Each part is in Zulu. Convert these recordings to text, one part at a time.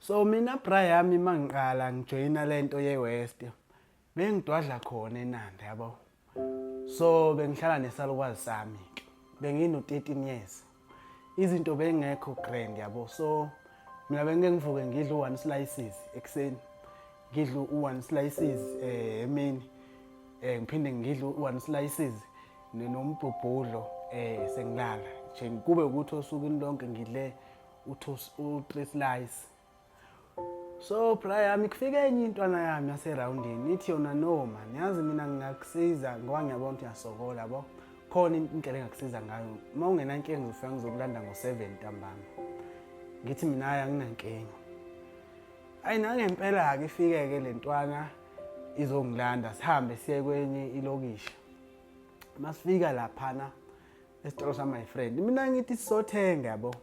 So mina Brian mangiqala ngijoyina lento ye-West bengidwadla khona eNanda yabo. So bengihlala nesalukazi sami ke. Bengino 13 years. Izinto bengekho grand yabo. So mina bengeke ngivuke ngidla u1 slices ekseni. Ngidla u1 slices emini. Ngiphinde ngidla u1 slices nombhobhodlo sengilala. Nje kube ukuthi osukwini lonke ngidle u3 slice. So Brian kufike enye intwana yami yaseroundini ithi yona no man yazi mina ngingakusiza ngoba ngiyabona ukuthi uyasokola yabo. Khona indlela engakusiza ngayo. Uma ungenankinga ngizofika ngizokulanda ngo7 ntambama. Ngithi mina haya nginankinga. Ayi nangempela ke ifike ke lentwana izongilanda sihambe siye kwenye ilokishi. Masifika laphana esitolo sa my friend. Mina ngithi sizothenga yabo.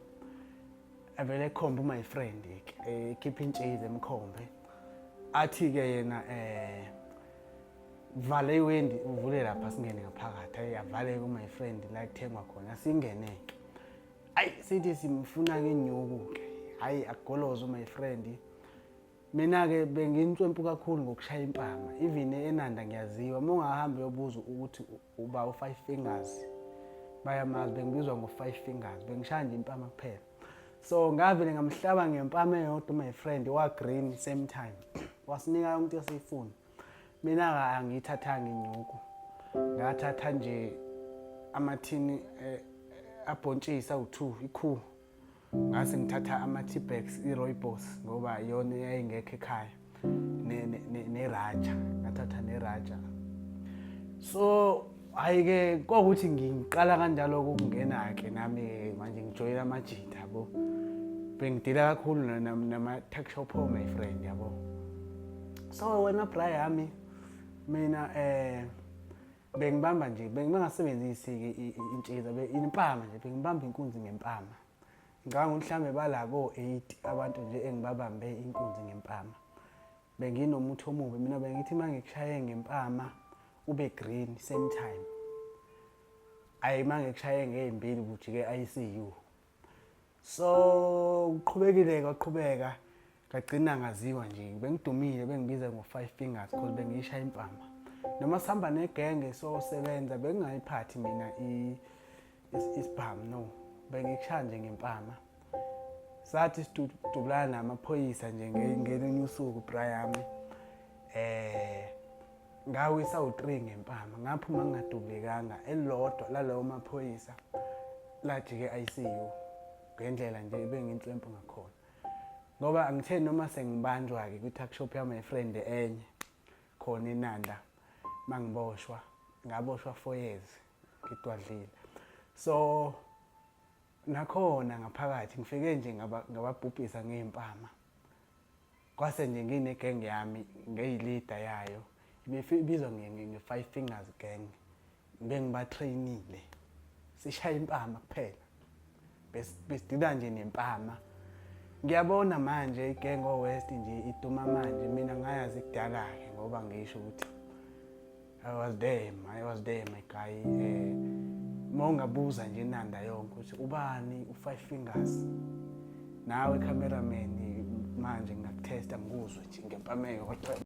Avele khomba my friend ekhipha intshezi emkhombe. Athi ke yena vale iwindi uvule lapha singene ngaphakathi. Ayi avale ku my friend la kuthengwa khona singeneke. Ayi sithi simfuna ke inyuku ke. Hayi agoloza my friend. Mina ke bengintswempu kakhulu ngokushaya impama. Even eNanda ngiyaziwa. Uma ungahambe uyobuza ukuthi uba u5 fingers. Bayamazi bengibizwa ngo5 fingers. Bengishaya nje impama kuphela. So ngavele ngamhlaba ngempama eyodwa my friend wa green same time. Wasinika umuntu eseyifuna. Mina angiyithathanga inyuku. Ngathatha nje amathini abhontshisa u2 ikhu. Ngase ngithatha ama-T-Bags i-Rooibos ngoba iyona eyayingekho ekhaya ne-Raja. Ngathatha ne-Raja. So ayike kwakuthi ngiqala kanjalo ukungena ke nami manje ngijoyina amajita yabo. Bengidila kakhulu nama-tuck shop my friend yabo. So wena Brian mina bengibamba nje bengingasebenzisi ke intsheza impama nje bengibamba inkunzi ngempama. Ngicabanga ukuthi mhlambe balabo 8 abantu nje engibabambe inkunzi ngempama. Benginomuthi omubi mina bengithi mangikushaye ngempama ube green same time. Ayi mangikushaye ngezibili bujike ICU. So uqhubekile kwaqhubeka ngagcina ngaziwa nje bengidumile bengibiza ngo5 fingers because bengishaya impama. Noma sihamba negenge sosebenza bengingayiphathi mina isibhamu no. Bengikushaya nje ngempama. Sathi sidubulana namaphoyisa nje ngelinye usuku Brian. Ngawisa u3 ngempama. Ngaphuma ngingadubekanga elilodwa lalawo maphoyisa. Lajike ICU. Ngendlela nje bengintsempu ngakhona. Ngoba angitheni noma sengibanjwa ke ku-tuck shop ya my friend enye khona eNanda mangiboshwa. Ngaboshwa 4 years ngidwadlile. So nakhona ngaphakathi ngifike nje ngababhubhisa ngempama. Kwase nje nginegenge yami ngeyilida yayo. Ibizwa nge5 fingers gang. Bengibatrainile. Sishaya impama kuphela. Besidila nje nempama. Ngiyabona manje igang oWest nje iduma manje mina ngayazi kudala ke ngoba ngisho ukuthi I was there my guy. Mongabuza nje eNanda yonke ukuthi ubani u5 fingers. Nawe cameraman manje ngakutesta ngikuzwe nje ngempama eyodwa.